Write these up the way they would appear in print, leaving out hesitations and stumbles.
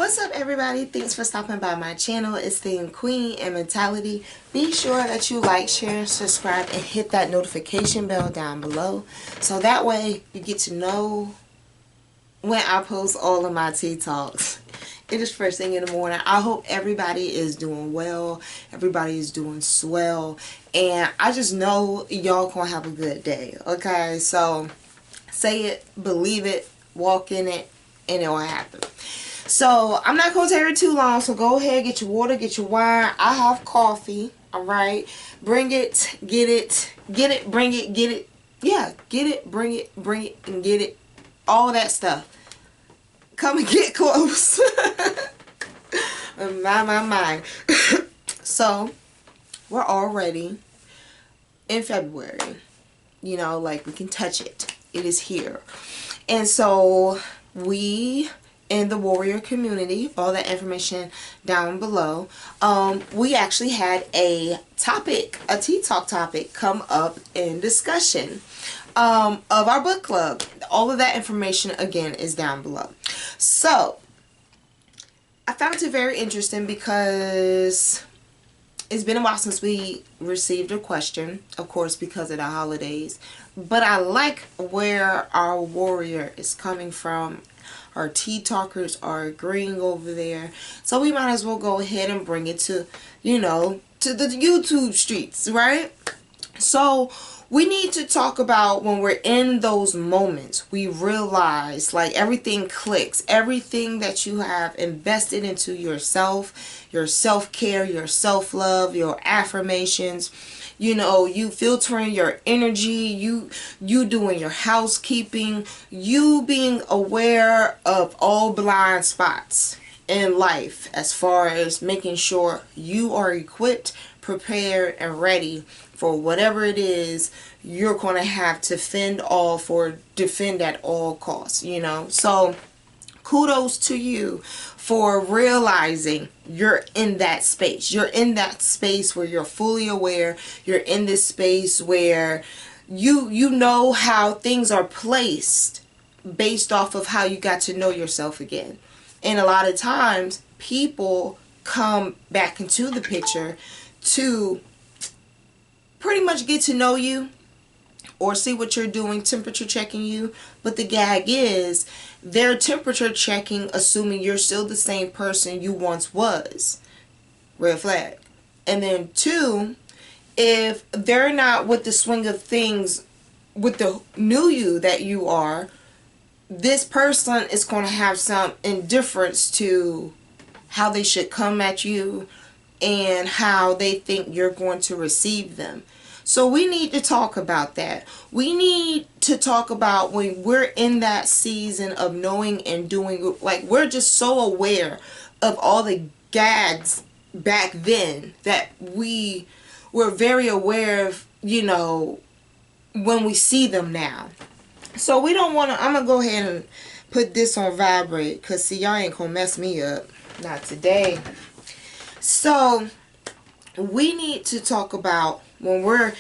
What's up, everybody? Thanks for stopping by my channel, Esteemed Queen and Mentality. Be sure that you like, share, subscribe, and hit that notification bell down below, so that way you get to know when I post all of my tea talks. It is first thing in the morning. I hope everybody is doing well, everybody is doing swell, and I just know y'all gonna have a good day. Okay, so say it, believe it, walk in it, and it will happen. So I'm not going to take it too long, so go ahead, get your water, get your wine. I have coffee, alright? Bring it, get it, bring it, get it. Yeah, get it, bring it, and get it. All that stuff. Come and get close. My. So, we're already in February. You know, like, we can touch it. It is here. And so, we in the warrior community, all that information down below, we actually had a tea talk topic come up in discussion of our book club. All of that information again is down below. So I found it very interesting because it's been a while since we received a question, of course, because of the holidays, but I like where our warrior is coming from. Our tea talkers are agreeing over there, so we might as well go ahead and bring it to, you know, to the YouTube streets, right? So we need to talk about when we're in those moments, we realize like everything clicks, everything that you have invested into yourself, your self-care, your self-love, your affirmations, you know, you filtering your energy, you doing your housekeeping, you being aware of all blind spots in life as far as making sure you are equipped, prepared, and ready for whatever it is you're going to have to defend at all costs, you know. So kudos to you for realizing you're in that space. You're in that space where you're fully aware. You're in this space where you know how things are placed based off of how you got to know yourself again. And a lot of times people come back into the picture to pretty much get to know you or see what you're doing, temperature checking you. But the gag is they're temperature checking assuming you're still the same person you once was. Red flag. And then two, if they're not with the swing of things with the new you that you are, this person is going to have some indifference to how they should come at you and how they think you're going to receive them. So we need to talk about that. We need to talk about when we're in that season of knowing and doing, like we're just so aware of all the gags back then that we were very aware of, you know, when we see them now. So we don't want to, I'm going to go ahead and put this on vibrate because see, y'all ain't going to mess me up. Not today. So we need to talk about when we're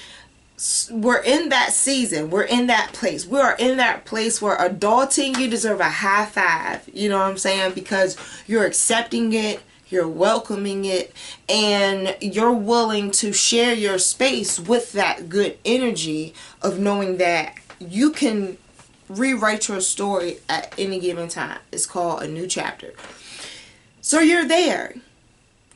in that season, we're in that place. We are in that place where adulting, you deserve a high five. You know what I'm saying? Because you're accepting it, you're welcoming it, and you're willing to share your space with that good energy of knowing that you can rewrite your story at any given time. It's called a new chapter. So you're there.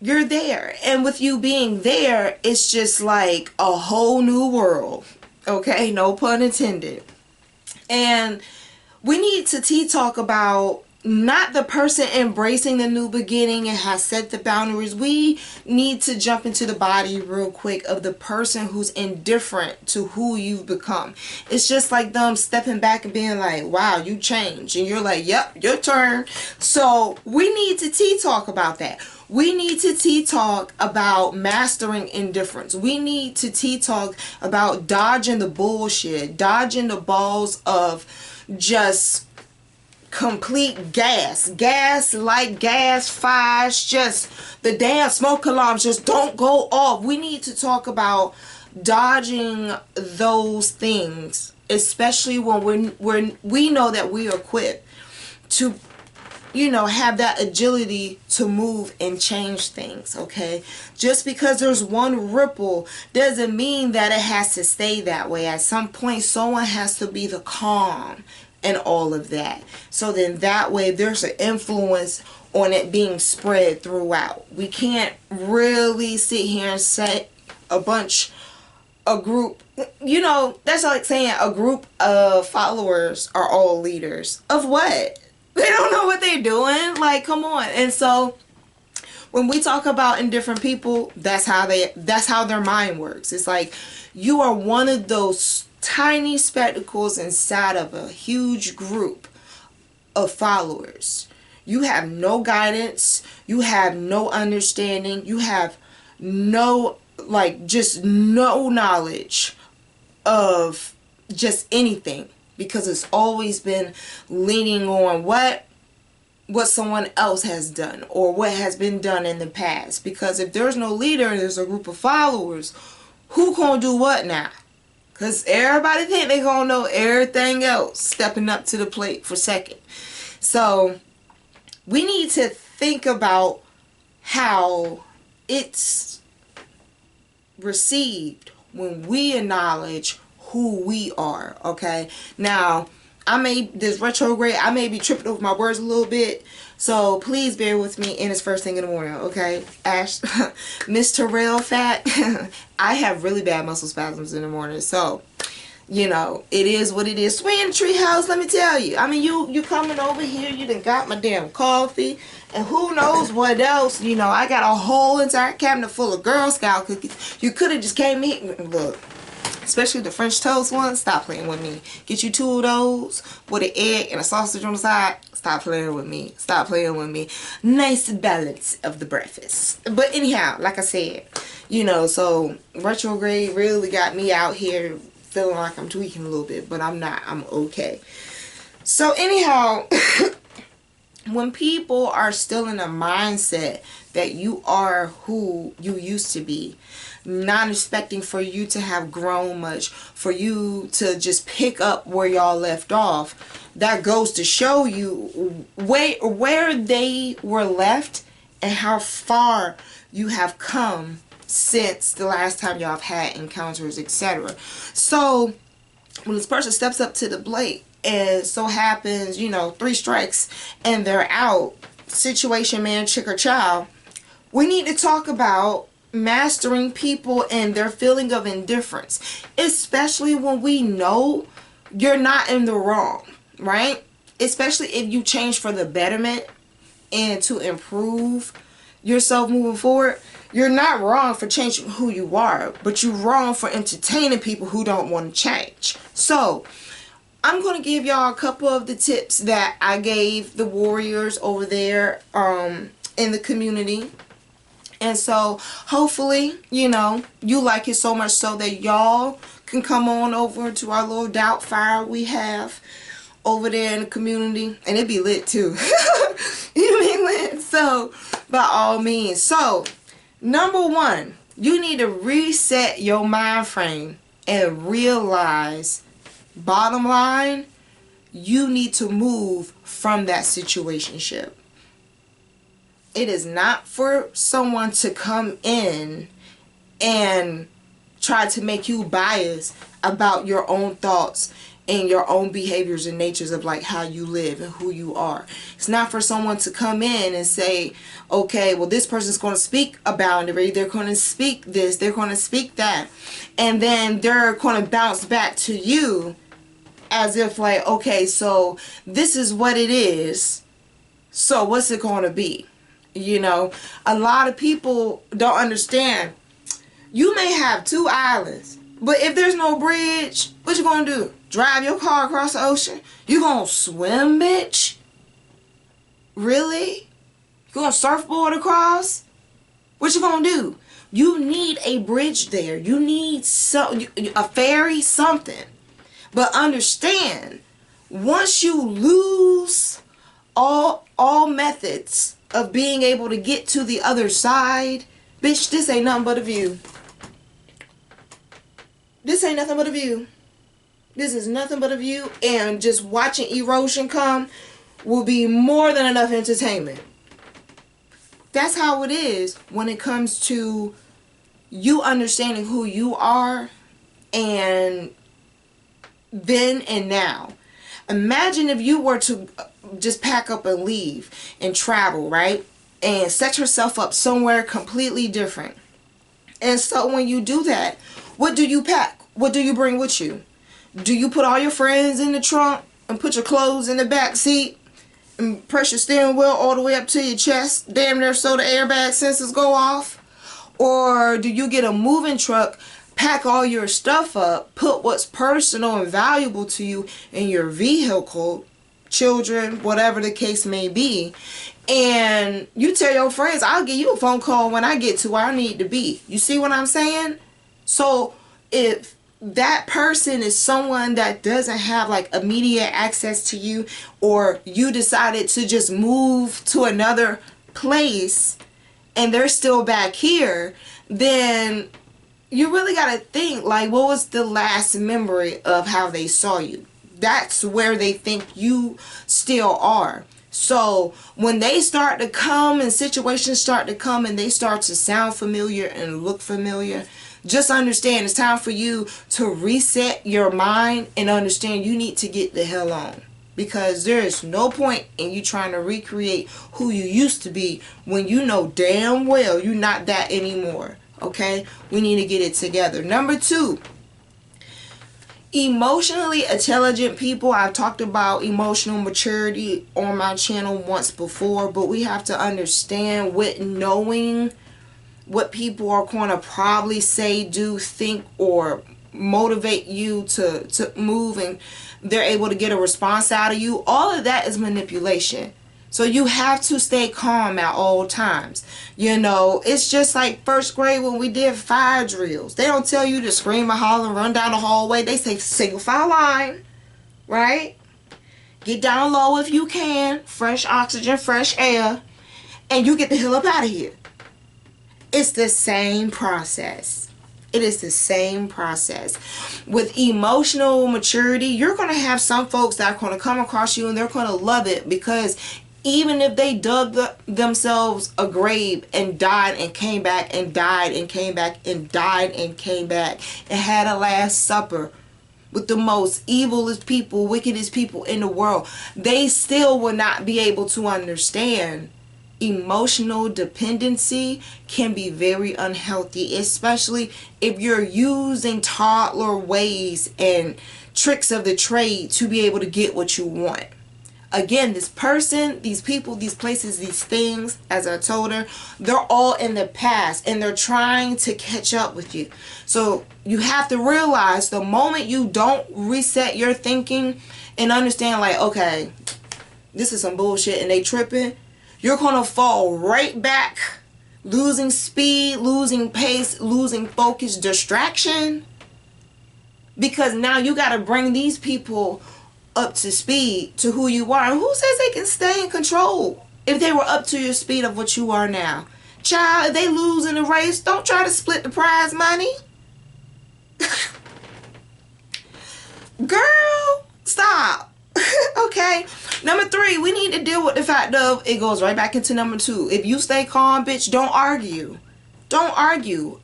You're there, and with you being there, it's just like a whole new world. Okay, no pun intended. And we need to tea talk about not the person embracing the new beginning and has set the boundaries. We need to jump into the body real quick of the person who's indifferent to who you've become. It's just like them stepping back and being like, wow, you changed. And you're like, yep, your turn. So we need to tea talk about that. We need to tea talk about mastering indifference. We need to tea talk about dodging the bullshit, dodging the balls of just complete gas fires, just the damn smoke alarms just don't go off. We need to talk about dodging those things, especially when we know that we are equipped to you know, have that agility to move and change things, okay? Just because there's one ripple doesn't mean that it has to stay that way. At some point, someone has to be the calm and all of that. So then that way there's an influence on it being spread throughout. We can't really sit here and say a group, you know, that's like saying a group of followers are all leaders. Of what? They don't know what they're doing. Like, come on. And so when we talk about indifferent people, that's how their mind works. It's like you are one of those tiny spectacles inside of a huge group of followers. You have no guidance, you have no understanding, you have no, like, just no knowledge of just anything, because it's always been leaning on what someone else has done or what has been done in the past. Because if there's no leader and there's a group of followers, who gonna do what now? Because everybody think they gonna know everything else, stepping up to the plate for second. So we need to think about how it's received when we acknowledge who we are, okay? Now, I may be tripping over my words a little bit, so please bear with me, and it's first thing in the morning, okay? Miss Terrell Fat, I have really bad muscle spasms in the morning, so, you know, it is what it is. Swing in the tree house, let me tell you. I mean, you coming over here, you done got my damn coffee, and who knows what else. You know, I got a whole entire cabinet full of Girl Scout cookies. You could have just came here, look, especially the French toast ones. Stop playing with me. Get you 2 of those with an egg and a sausage on the side. Stop playing with me. Stop playing with me. Nice balance of the breakfast. But anyhow, like I said, you know, so retrograde really got me out here feeling like I'm tweaking a little bit, but I'm not. I'm okay. So anyhow, when people are still in a mindset that you are who you used to be, not expecting for you to have grown much, for you to just pick up where y'all left off, that goes to show you where they were left and how far you have come since the last time y'all have had encounters, etc. So when this person steps up to the plate and so happens, you know, 3 strikes and they're out, situation, man, chick or child, we need to talk about mastering people and their feeling of indifference, especially when we know you're not in the wrong, right? Especially if you change for the betterment and to improve yourself moving forward. You're not wrong for changing who you are, but you're wrong for entertaining people who don't want to change. So I'm going to give y'all a couple of the tips that I gave the warriors over there in the community. And so hopefully, you know, you like it so much so that y'all can come on over to our little doubt fire we have over there in the community. And it be lit too. It be lit. So by all means. So number 1, you need to reset your mind frame and realize, bottom line, you need to move from that situationship. It is not for someone to come in and try to make you biased about your own thoughts and your own behaviors and natures of like how you live and who you are. It's not for someone to come in and say, okay, well, this person's going to speak a boundary, they're going to speak this, they're going to speak that, and then they're going to bounce back to you as if like, okay, so this is what it is, so what's it going to be? You know, a lot of people don't understand. You may have 2 islands, but if there's no bridge, what you gonna do? Drive your car across the ocean? You gonna swim, bitch? Really? You gonna surfboard across? What you gonna do? You need a bridge there. You need a ferry, something. But understand, once you lose all methods of being able to get to the other side, bitch, this ain't nothing but a view. This ain't nothing but a view. This is nothing but a view. And just watching erosion come, will be more than enough entertainment. That's how it is when it comes to you understanding who you are and then and now. Imagine if you were to just pack up and leave and travel, right? And set yourself up somewhere completely different. And so when you do that, what do you pack? What do you bring with you? Do you put all your friends in the trunk and put your clothes in the back seat and press your steering wheel all the way up to your chest, damn near so the airbag sensors go off? Or do you get a moving truck, pack all your stuff up, put what's personal and valuable to you in your vehicle, children, whatever the case may be, and you tell your friends, I'll give you a phone call when I get to where I need to be. You see what I'm saying? So if that person is someone that doesn't have like immediate access to you, or you decided to just move to another place and they're still back here, then you really got to think, like, what was the last memory of how they saw you? That's where they think you still are. So when they start to come and situations start to come and they start to sound familiar and look familiar, just understand it's time for you to reset your mind and understand you need to get the hell on. Because there is no point in you trying to recreate who you used to be when you know damn well you're not that anymore. Okay? We need to get it together. Number 2. Emotionally intelligent people. I've talked about emotional maturity on my channel once before, but we have to understand with knowing what people are going to probably say, do, think, or motivate you to move, and they're able to get a response out of you. All of that is manipulation. So you have to stay calm at all times. You know, it's just like first grade when we did fire drills. They don't tell you to scream and holler and run down the hallway. They say single file line, right? Get down low if you can. Fresh oxygen, fresh air. And you get the hell up out of here. It's the same process. It is the same process. With emotional maturity, you're going to have some folks that are going to come across you and they're going to love it, because even if they dug themselves a grave and died and came back and died and came back and died and came back and had a last supper with the most evilest people, wickedest people in the world, they still will not be able to understand emotional dependency can be very unhealthy, especially if you're using toddler ways and tricks of the trade to be able to get what you want. Again, this person, these people, these places, these things, as I told her, they're all in the past and they're trying to catch up with you. So you have to realize the moment you don't reset your thinking and understand, like, okay, this is some bullshit and they tripping, you're going to fall right back, losing speed, losing pace, losing focus, distraction. Because now you got to bring these people up to speed to who you are. And who says they can stay in control if they were up to your speed of what you are now? Child, if they lose in the race, don't try to split the prize money. Girl, stop. Okay. Number 3, we need to deal with the fact of, it goes right back into number 2. If you stay calm, bitch, don't argue. Don't argue.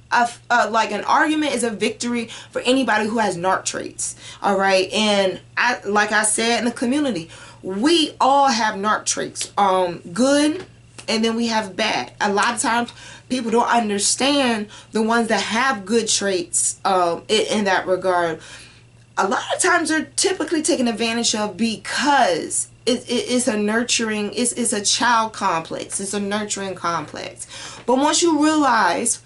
Like, an argument is a victory for anybody who has narc traits. All right. And like I said in the community, we all have narc traits. Good, and then we have bad. A lot of times people don't understand the ones that have good traits in that regard. A lot of times they're typically taken advantage of because it's a nurturing, it's a child complex. It's a nurturing complex. But once you realize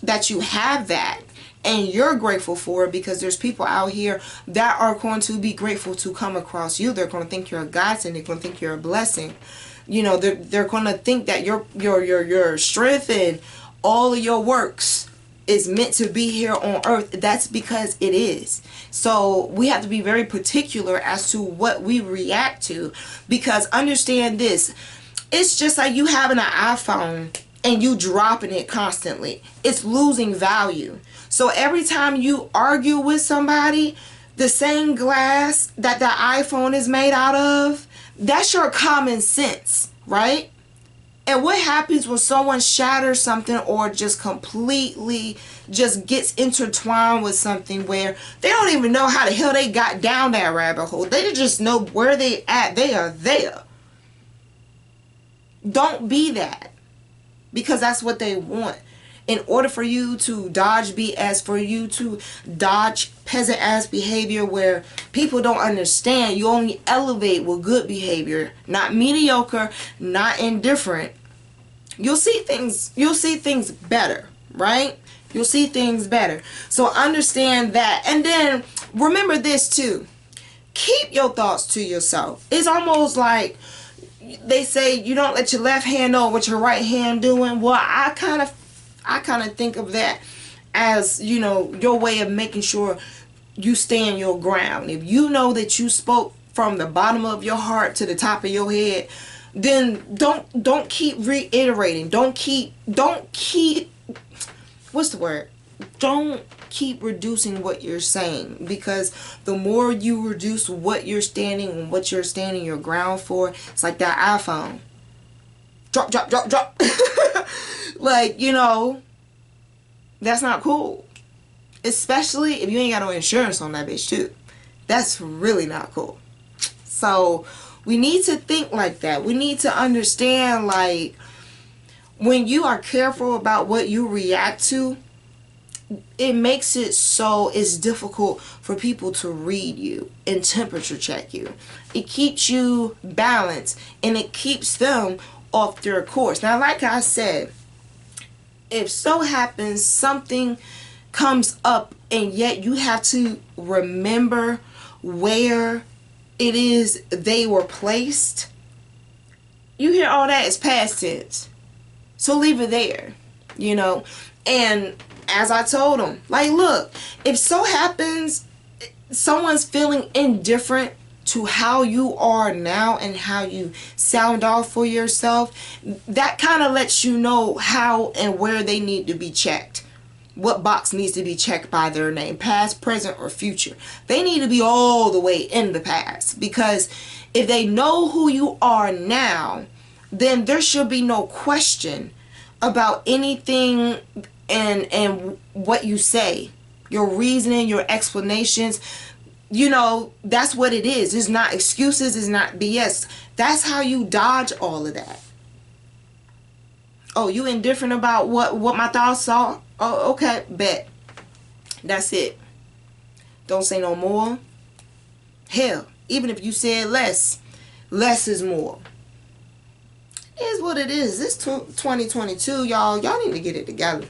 that you have that and you're grateful for it, because there's people out here that are going to be grateful to come across you. They're going to think you're a godsend. They're going to think you're a blessing. You know, they're going to think that your strength and all of your works is meant to be here on earth. That's because it is. So we have to be very particular as to what we react to, because understand this, it's just like you having an iPhone and you dropping it constantly. It's losing value. So every time you argue with somebody, the same glass that the iPhone is made out of, That's your common sense, right? And what happens when someone shatters something or just completely just gets intertwined with something where they don't even know how the hell they got down that rabbit hole? They just know where they at. They are there. Don't be that, because that's what they want. In order for you to dodge BS, for you to dodge peasant ass behavior where people don't understand, you only elevate with good behavior, not mediocre, not indifferent. You'll see things better, right? You'll see things better. So understand that. And then remember this too. Keep your thoughts to yourself. It's almost like they say you don't let your left hand know what your right hand doing. Well, I kind of think of that as, you know, your way of making sure you stand your ground. If you know that you spoke from the bottom of your heart to the top of your head, then don't keep reiterating. Don't keep what's the word? Don't keep reducing what you're saying, because the more you reduce what you're standing and what you're standing your ground for, it's like that iPhone. Drop, drop, drop, drop. Like, you know, that's not cool. Especially if you ain't got no insurance on that bitch too. That's really not cool. So we need to think like that. We need to understand, like, when you are careful about what you react to, it makes it so it's difficult for people to read you and temperature check you. It keeps you balanced and it keeps them off their course. Now, like I said, if so happens something comes up and yet you have to remember where it is they were placed, you hear all that is past tense. So leave it there, you know. And as I told them, like, look, if so happens someone's feeling indifferent to how you are now and how you sound off for yourself, that kind of lets you know how and where they need to be checked. What box needs to be checked by their name, past, present, or future. They need to be all the way in the past, because if they know who you are now, then there should be no question about anything and what you say, your reasoning, your explanations. You know, that's what it is. It's not excuses, it's not BS. That's how you dodge all of that. Oh, you indifferent about what my thoughts are? Oh, okay, bet. That's it. Don't say no more. Hell, even if you said less is more. It is what it is. It's 2022, y'all. Y'all need to get it together.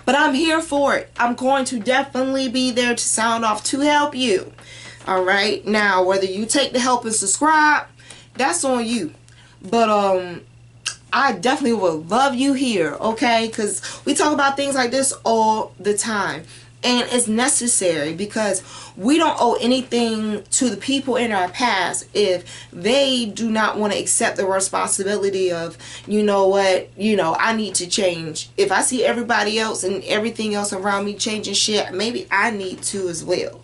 But I'm here for it. I'm going to definitely be there to sound off to help you. All right. Now, whether you take the help and subscribe, that's on you. But I definitely would love you here, okay? Because we talk about things like this all the time. And it's necessary, because we don't owe anything to the people in our past if they do not want to accept the responsibility of, you know what, you know, I need to change. If I see everybody else and everything else around me changing shit, maybe I need to as well.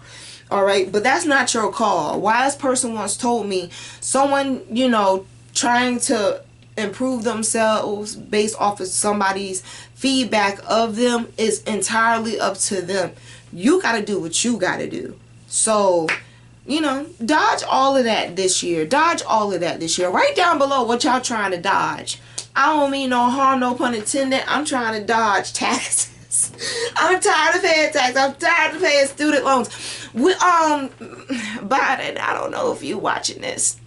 All right, but that's not your call. A wise person once told me, someone, you know, trying to improve themselves based off of somebody's feedback of them is entirely up to them. You got to do what you got to do. So, you know, dodge all of that this year. Dodge all of that this year. Write down below what y'all trying to dodge. I don't mean no harm, no pun intended. I'm trying to dodge taxes. I'm tired of paying taxes. I'm tired of paying student loans. Biden, I don't know if you watching this.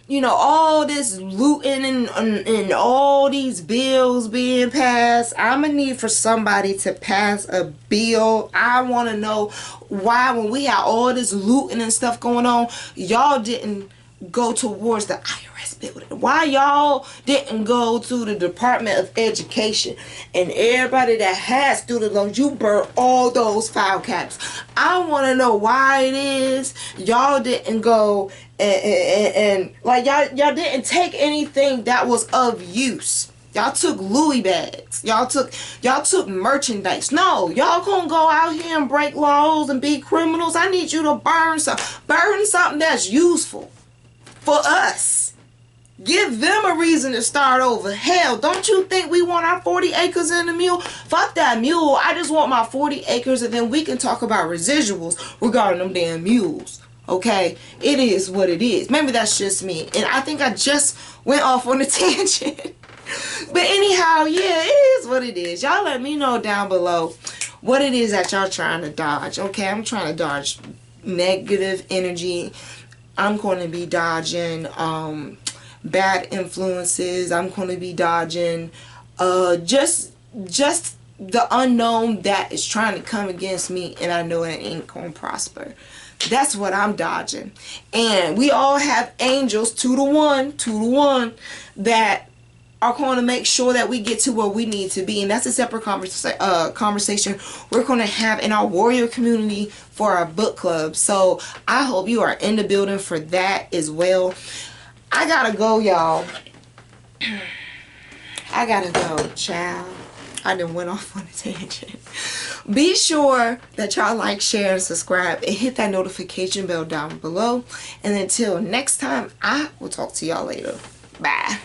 You know, all this looting and all these bills being passed. I'm going to need for somebody to pass a bill. I want to know why, when we had all this looting and stuff going on, y'all didn't go towards the IRS building. Why y'all didn't go to the Department of Education, and everybody that has student loans, you burnt all those file caps. I want to know why it is y'all didn't go and like y'all didn't take anything that was of use. Y'all took Louis bags. Y'all took merchandise. No, y'all gonna go out here and break laws and be criminals. I need you to burn something that's useful for us. Give them a reason to start over. Hell, don't you think we want our 40 acres in the mule? Fuck that mule. I just want my 40 acres, and then we can talk about residuals regarding them damn mules. Okay? It is what it is. Maybe that's just me. And I think I just went off on a tangent. But anyhow, yeah, it is what it is. Y'all let me know down below what it is that y'all trying to dodge. Okay? I'm trying to dodge negative energy. I'm going to be dodging bad influences. I'm going to be dodging just the unknown that is trying to come against me, and I know it ain't going to prosper. That's what I'm dodging. And we all have angels, 2 to 1, that are going to make sure that we get to where we need to be. And that's a separate conversation we're going to have in our warrior community for our book club. So I hope you are in the building for that as well. I gotta go, y'all. I gotta go, child. I done went off on a tangent. Be sure that y'all like, share, and subscribe, and hit that notification bell down below. And until next time, I will talk to y'all later. Bye.